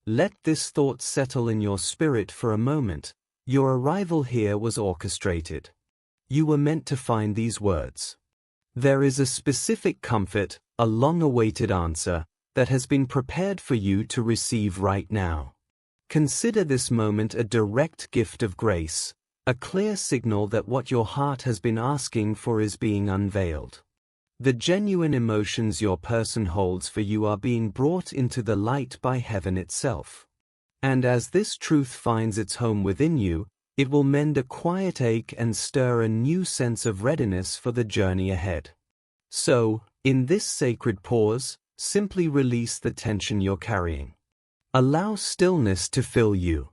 Let this thought settle in your spirit for a moment. Your arrival here was orchestrated. You were meant to find these words. There is a specific comfort, a long-awaited answer, that has been prepared for you to receive right now. Consider this moment a direct gift of grace, a clear signal that what your heart has been asking for is being unveiled. The genuine emotions your person holds for you are being brought into the light by heaven itself. And as this truth finds its home within you, it will mend a quiet ache and stir a new sense of readiness for the journey ahead. So, in this sacred pause, simply release the tension you're carrying. Allow stillness to fill you.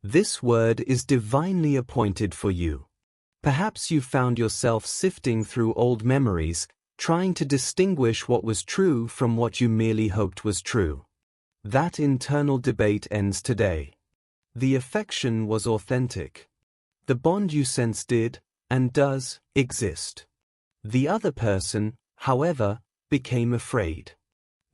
This word is divinely appointed for you. Perhaps you found yourself sifting through old memories, trying to distinguish what was true from what you merely hoped was true. That internal debate ends today. The affection was authentic. The bond you sense did, and does, exist. The other person, however, became afraid.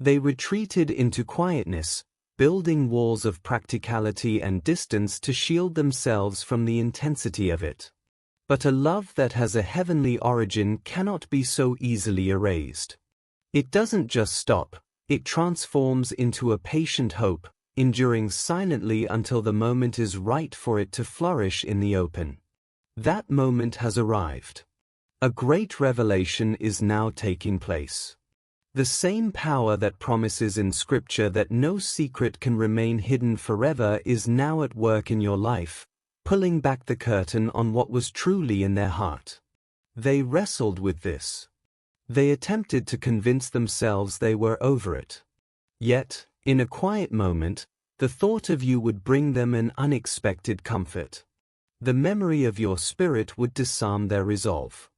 They retreated into quietness, building walls of practicality and distance to shield themselves from the intensity of it. But a love that has a heavenly origin cannot be so easily erased. It doesn't just stop, it transforms into a patient hope, enduring silently until the moment is right for it to flourish in the open. That moment has arrived. A great revelation is now taking place. The same power that promises in Scripture that no secret can remain hidden forever is now at work in your life, pulling back the curtain on what was truly in their heart. They wrestled with this. They attempted to convince themselves they were over it. Yet, in a quiet moment, the thought of you would bring them an unexpected comfort. The memory of your spirit would disarm their resolve.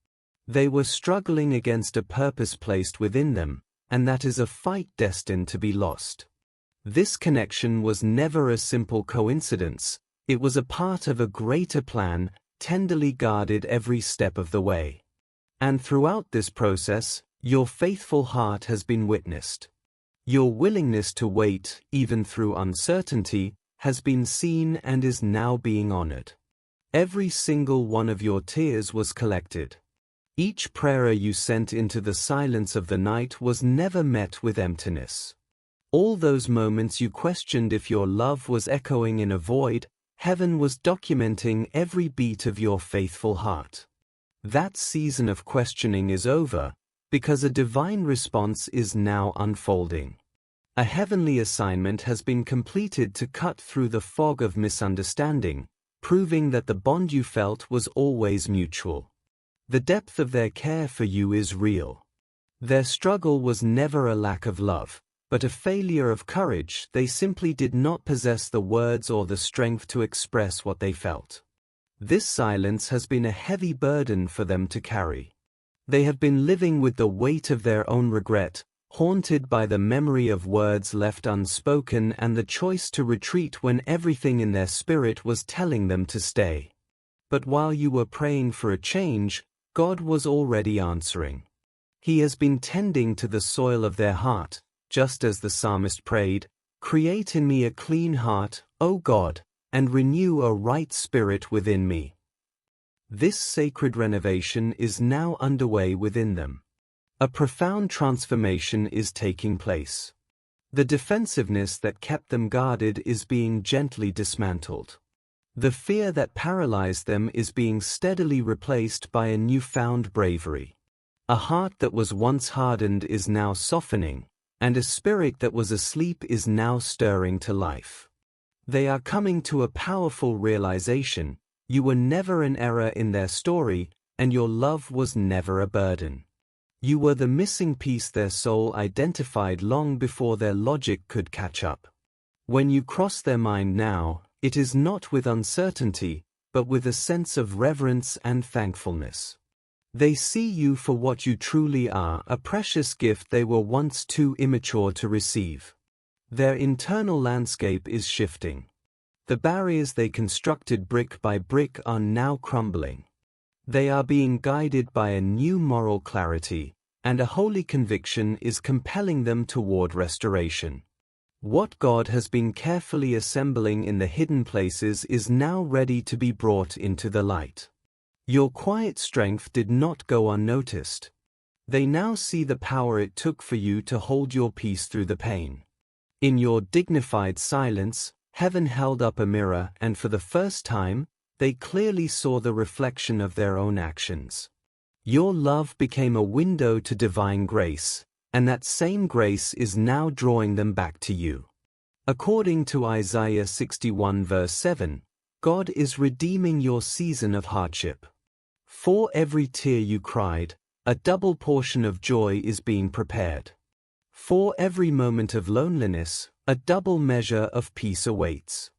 They were struggling against a purpose placed within them, and that is a fight destined to be lost. This connection was never a simple coincidence. It was a part of a greater plan, tenderly guarded every step of the way. And throughout this process, your faithful heart has been witnessed. Your willingness to wait, even through uncertainty, has been seen and is now being honored. Every single one of your tears was collected. Each prayer you sent into the silence of the night was never met with emptiness. All those moments you questioned if your love was echoing in a void, heaven was documenting every beat of your faithful heart. That season of questioning is over, because a divine response is now unfolding. A heavenly assignment has been completed to cut through the fog of misunderstanding, proving that the bond you felt was always mutual. The depth of their care for you is real. Their struggle was never a lack of love, but a failure of courage. They simply did not possess the words or the strength to express what they felt. This silence has been a heavy burden for them to carry. They have been living with the weight of their own regret, haunted by the memory of words left unspoken and the choice to retreat when everything in their spirit was telling them to stay. But while you were praying for a change, God was already answering. He has been tending to the soil of their heart, just as the psalmist prayed, "Create in me a clean heart, O God, and renew a right spirit within me." This sacred renovation is underway underway within them. A profound transformation is taking place. The defensiveness that kept them guarded is being gently dismantled. The fear that paralyzed them is being steadily replaced by a newfound bravery. A heart that was once hardened is now softening, and a spirit that was asleep is now stirring to life. They are coming to a powerful realization: you were never an error in their story, and your love was never a burden. You were the missing piece their soul identified long before their logic could catch up. When you cross their mind now, it is not with uncertainty, but with a sense of reverence and thankfulness. They see you for what you truly are, a precious gift they were once too immature to receive. Their internal landscape is shifting. The barriers they constructed brick by brick are now crumbling. They are being guided by a new moral clarity, and a holy conviction is compelling them toward restoration. What God has been carefully assembling in the hidden places is now ready to be brought into the light. Your quiet strength did not go unnoticed. They now see the power it took for you to hold your peace through the pain. In your dignified silence, heaven held up a mirror, and for the first time, they clearly saw the reflection of their own actions. Your love became a window to divine grace, and that same grace is now drawing them back to you. According to Isaiah 61 verse 7, God is redeeming your season of hardship. For every tear you cried, a double portion of joy is being prepared. For every moment of loneliness, a double measure of peace awaits.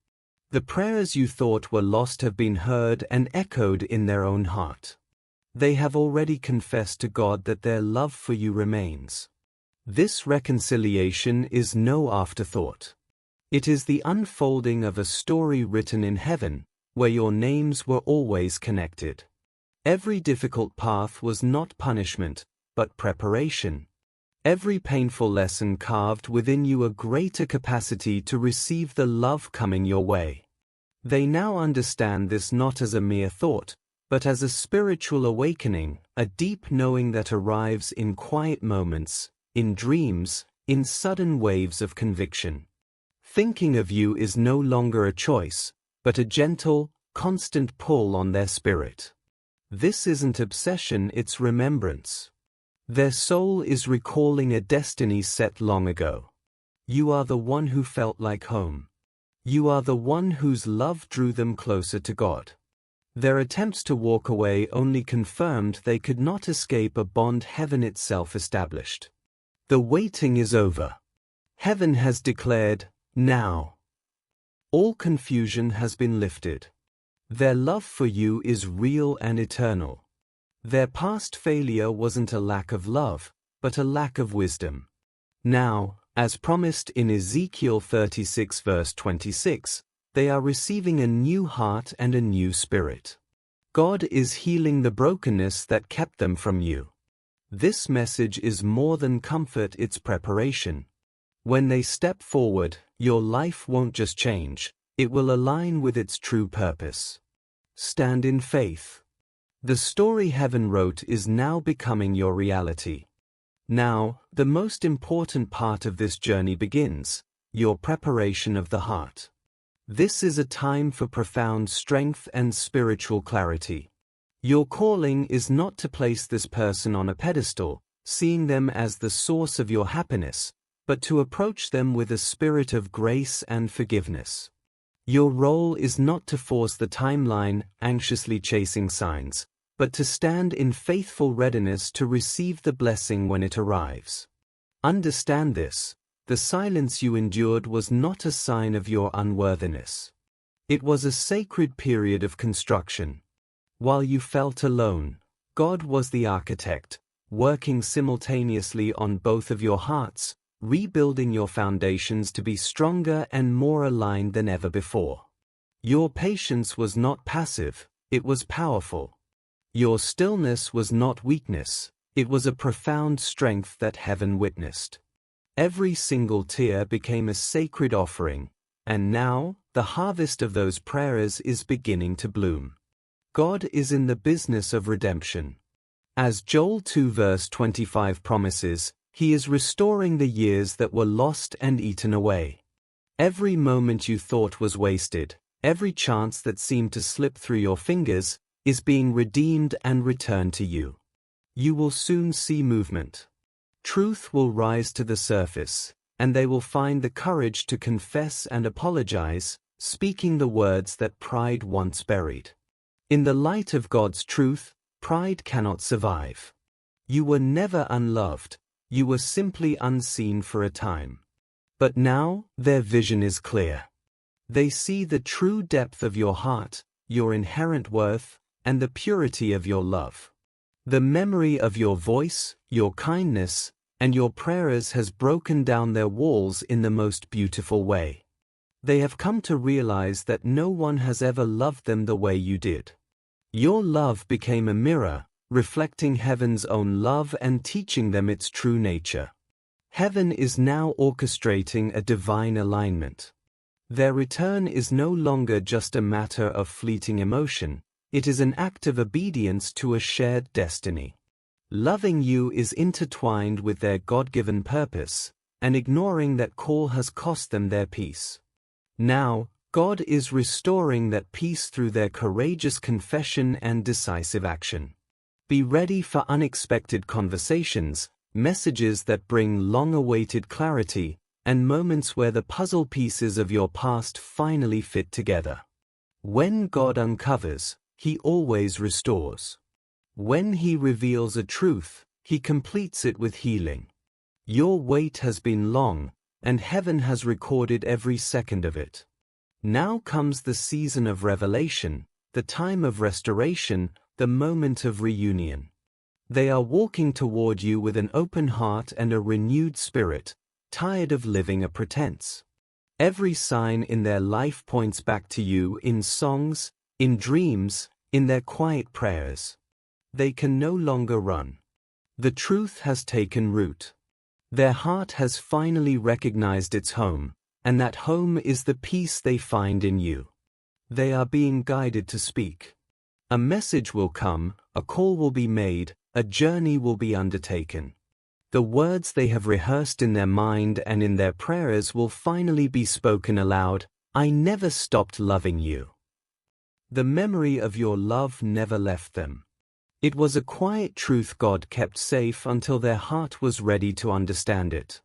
The prayers you thought were lost have been heard and echoed in their own heart. They have already confessed to God that their love for you remains. This reconciliation is no afterthought. It is the unfolding of a story written in heaven, where your names were always connected. Every difficult path was not punishment, but preparation. Every painful lesson carved within you a greater capacity to receive the love coming your way. They now understand this not as a mere thought, but as a spiritual awakening, a deep knowing that arrives in quiet moments, in dreams, in sudden waves of conviction. Thinking of you is no longer a choice, but a gentle, constant pull on their spirit. This isn't obsession, it's remembrance. Their soul is recalling a destiny set long ago. You are the one who felt like home. You are the one whose love drew them closer to God. Their attempts to walk away only confirmed they could not escape a bond heaven itself established. The waiting is over. Heaven has declared, now. All confusion has been lifted. Their love for you is real and eternal. Their past failure wasn't a lack of love, but a lack of wisdom. Now, as promised in Ezekiel 36 verse 26, they are receiving a new heart and a new spirit. God is healing the brokenness that kept them from you. This message is more than comfort, it's preparation. When they step forward, your life won't just change, it will align with its true purpose. Stand in faith. The story heaven wrote is now becoming your reality. Now, the most important part of this journey begins, your preparation of the heart. This is a time for profound strength and spiritual clarity. Your calling is not to place this person on a pedestal, seeing them as the source of your happiness, but to approach them with a spirit of grace and forgiveness. Your role is not to force the timeline, anxiously chasing signs, but to stand in faithful readiness to receive the blessing when it arrives. Understand this. The silence you endured was not a sign of your unworthiness. It was a sacred period of construction. While you felt alone, God was the architect, working simultaneously on both of your hearts, rebuilding your foundations to be stronger and more aligned than ever before. Your patience was not passive, it was powerful. Your stillness was not weakness, it was a profound strength that heaven witnessed. Every single tear became a sacred offering, and now, the harvest of those prayers is beginning to bloom. God is in the business of redemption. As Joel 2 verse 25 promises, He is restoring the years that were lost and eaten away. Every moment you thought was wasted, every chance that seemed to slip through your fingers, is being redeemed and returned to you. You will soon see movement. Truth will rise to the surface, and they will find the courage to confess and apologize, speaking the words that pride once buried. In the light of God's truth, pride cannot survive. You were never unloved, you were simply unseen for a time. But now, their vision is clear. They see the true depth of your heart, your inherent worth, and the purity of your love. The memory of your voice, your kindness, and your prayers has broken down their walls in the most beautiful way. They have come to realize that no one has ever loved them the way you did. Your love became a mirror, reflecting heaven's own love and teaching them its true nature. Heaven is now orchestrating a divine alignment. Their return is no longer just a matter of fleeting emotion, it is an act of obedience to a shared destiny. Loving you is intertwined with their God-given purpose, and ignoring that call has cost them their peace. Now, God is restoring that peace through their courageous confession and decisive action. Be ready for unexpected conversations, messages that bring long-awaited clarity, and moments where the puzzle pieces of your past finally fit together. When God uncovers, He always restores. When He reveals a truth, He completes it with healing. Your wait has been long, and heaven has recorded every second of it. Now comes the season of revelation, the time of restoration, the moment of reunion. They are walking toward you with an open heart and a renewed spirit, tired of living a pretense. Every sign in their life points back to you in songs, in dreams, in their quiet prayers. They can no longer run. The truth has taken root. Their heart has finally recognized its home, and that home is the peace they find in you. They are being guided to speak. A message will come, a call will be made, a journey will be undertaken. The words they have rehearsed in their mind and in their prayers will finally be spoken aloud. I never stopped loving you. The memory of your love never left them. It was a quiet truth God kept safe until their heart was ready to understand it.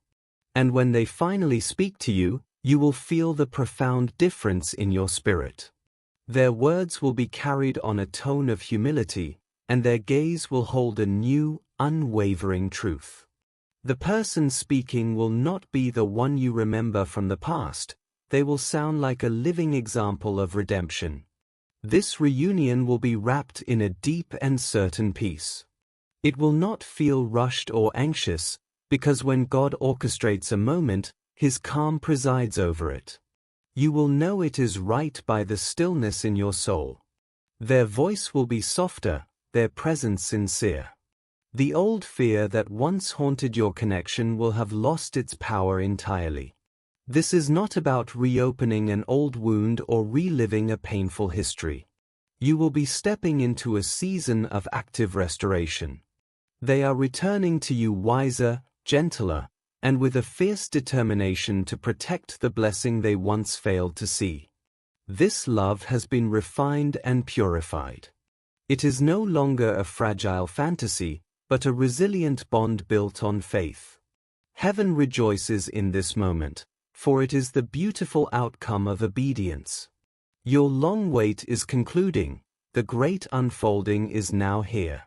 And when they finally speak to you, you will feel the profound difference in your spirit. Their words will be carried on a tone of humility, and their gaze will hold a new, unwavering truth. The person speaking will not be the one you remember from the past, they will sound like a living example of redemption. This reunion will be wrapped in a deep and certain peace. It will not feel rushed or anxious, because when God orchestrates a moment, His calm presides over it. You will know it is right by the stillness in your soul. Their voice will be softer, their presence sincere. The old fear that once haunted your connection will have lost its power entirely. This is not about reopening an old wound or reliving a painful history. You will be stepping into a season of active restoration. They are returning to you wiser, gentler, and with a fierce determination to protect the blessing they once failed to see. This love has been refined and purified. It is no longer a fragile fantasy, but a resilient bond built on faith. Heaven rejoices in this moment, for it is the beautiful outcome of obedience. Your long wait is concluding, the great unfolding is now here.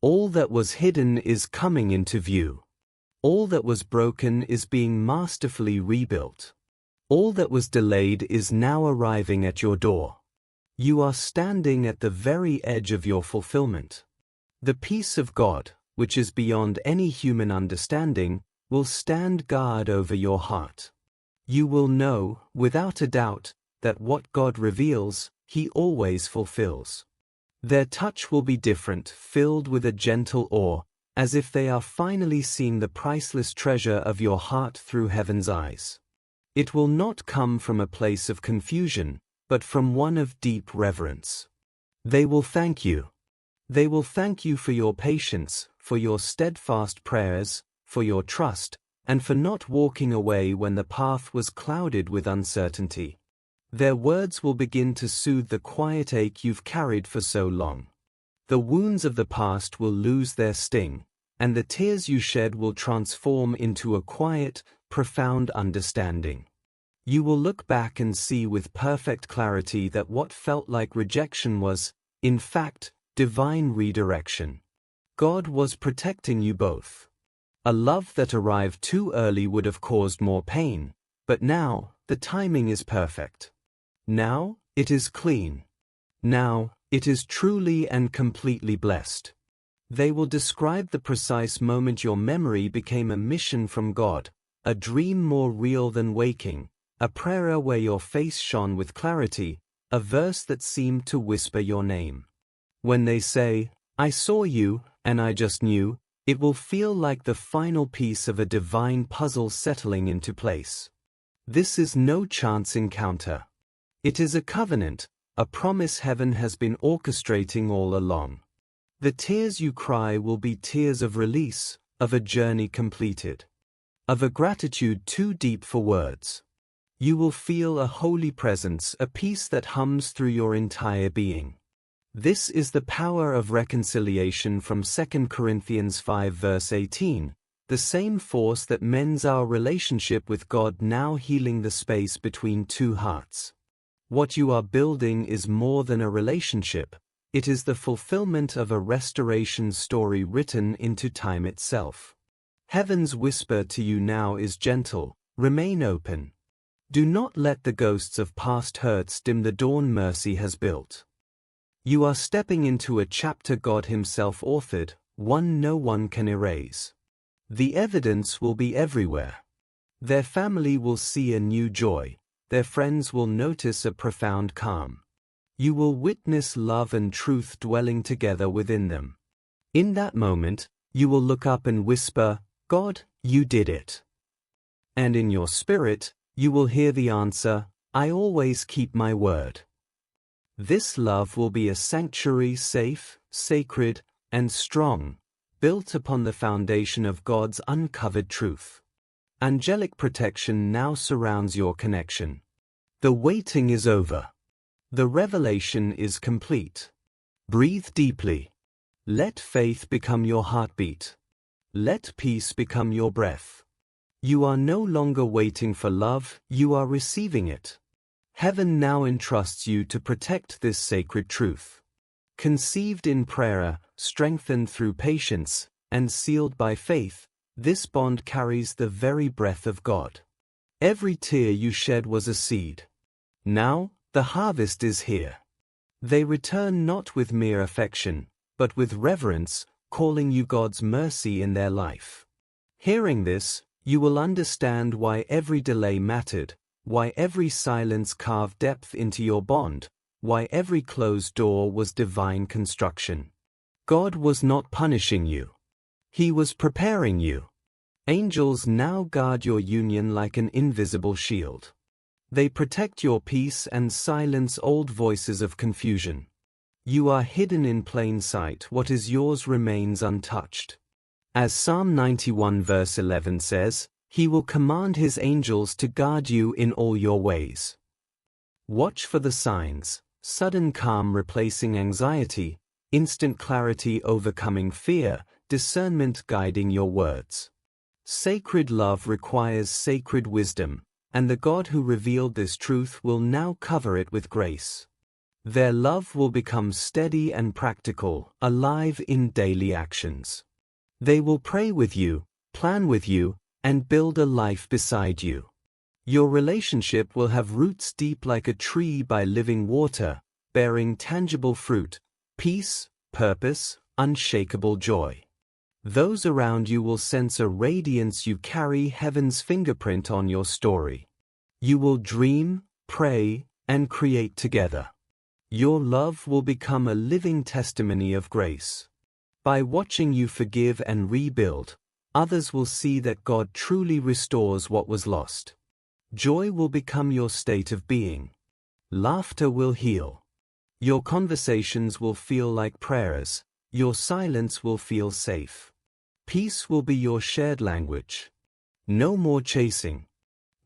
All that was hidden is coming into view. All that was broken is being masterfully rebuilt. All that was delayed is now arriving at your door. You are standing at the very edge of your fulfillment. The peace of God, which is beyond any human understanding, will stand guard over your heart. You will know, without a doubt, that what God reveals, He always fulfills. Their touch will be different, filled with a gentle awe, as if they are finally seeing the priceless treasure of your heart through heaven's eyes. It will not come from a place of confusion, but from one of deep reverence. They will thank you. They will thank you for your patience, for your steadfast prayers, for your trust, and for not walking away when the path was clouded with uncertainty. Their words will begin to soothe the quiet ache you've carried for so long. The wounds of the past will lose their sting, and the tears you shed will transform into a quiet, profound understanding. You will look back and see with perfect clarity that what felt like rejection was, in fact, divine redirection. God was protecting you both. A love that arrived too early would have caused more pain, but now, the timing is perfect. Now, it is clean. Now, it is truly and completely blessed. They will describe the precise moment your memory became a mission from God, a dream more real than waking, a prayer where your face shone with clarity, a verse that seemed to whisper your name. When they say, I saw you, and I just knew, It will feel like the final piece of a divine puzzle settling into place. This is no chance encounter. It is a covenant, a promise heaven has been orchestrating all along. The tears you cry will be tears of release, of a journey completed, of a gratitude too deep for words. You will feel a holy presence, a peace that hums through your entire being. This is the power of reconciliation from 2 Corinthians 5 verse 18, the same force that mends our relationship with God, now healing the space between two hearts. What you are building is more than a relationship, it is the fulfillment of a restoration story written into time itself. Heaven's whisper to you now is gentle, remain open. Do not let the ghosts of past hurts dim the dawn mercy has built. You are stepping into a chapter God Himself authored, one no one can erase. The evidence will be everywhere. Their family will see a new joy, their friends will notice a profound calm. You will witness love and truth dwelling together within them. In that moment, you will look up and whisper, God, you did it. And in your spirit, you will hear the answer, I always keep my word. This love will be a sanctuary, safe, sacred, and strong, built upon the foundation of God's uncovered truth. Angelic protection now surrounds your connection. The waiting is over. The revelation is complete. Breathe deeply. Let faith become your heartbeat. Let peace become your breath. You are no longer waiting for love, you are receiving it. Heaven now entrusts you to protect this sacred truth. Conceived in prayer, strengthened through patience, and sealed by faith, this bond carries the very breath of God. Every tear you shed was a seed. Now, the harvest is here. They return not with mere affection, but with reverence, calling you God's mercy in their life. Hearing this, you will understand why every delay mattered, why every silence carved depth into your bond, why every closed door was divine construction. God was not punishing you. He was preparing you. Angels now guard your union like an invisible shield. They protect your peace and silence old voices of confusion. You are hidden in plain sight, what is yours remains untouched. As Psalm 91 verse 11 says, He will command His angels to guard you in all your ways. Watch for the signs, sudden calm replacing anxiety, instant clarity overcoming fear, discernment guiding your words. Sacred love requires sacred wisdom, and the God who revealed this truth will now cover it with grace. Their love will become steady and practical, alive in daily actions. They will pray with you, plan with you, and build a life beside you. Your relationship will have roots deep like a tree by living water, bearing tangible fruit, peace, purpose, unshakable joy. Those around you will sense a radiance you carry heaven's fingerprint on your story. You will dream, pray, and create together. Your love will become a living testimony of grace. By watching you forgive and rebuild, others will see that God truly restores what was lost. Joy will become your state of being. Laughter will heal. Your conversations will feel like prayers. Your silence will feel safe. Peace will be your shared language. No more chasing.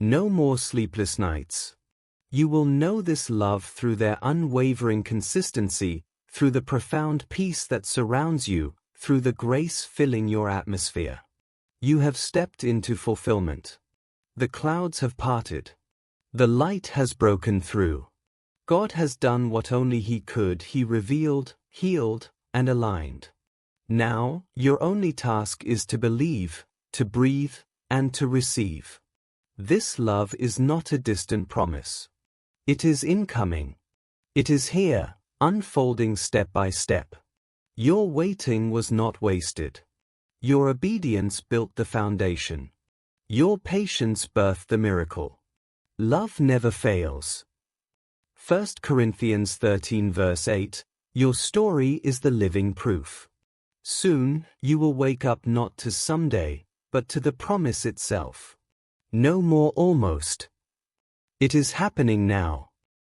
No more sleepless nights. You will know this love through their unwavering consistency, through the profound peace that surrounds you, through the grace filling your atmosphere. You have stepped into fulfillment. The clouds have parted. The light has broken through. God has done what only He could. He revealed, healed, and aligned. Now, your only task is to believe, to breathe, and to receive. This love is not a distant promise. It is incoming. It is here, unfolding step by step. Your waiting was not wasted. Your obedience built the foundation. Your patience birthed the miracle. Love never fails. 1 Corinthians 13 verse 8, Your story is the living proof. Soon, you will wake up not to someday, but to the promise itself. No more almost. It is happening now.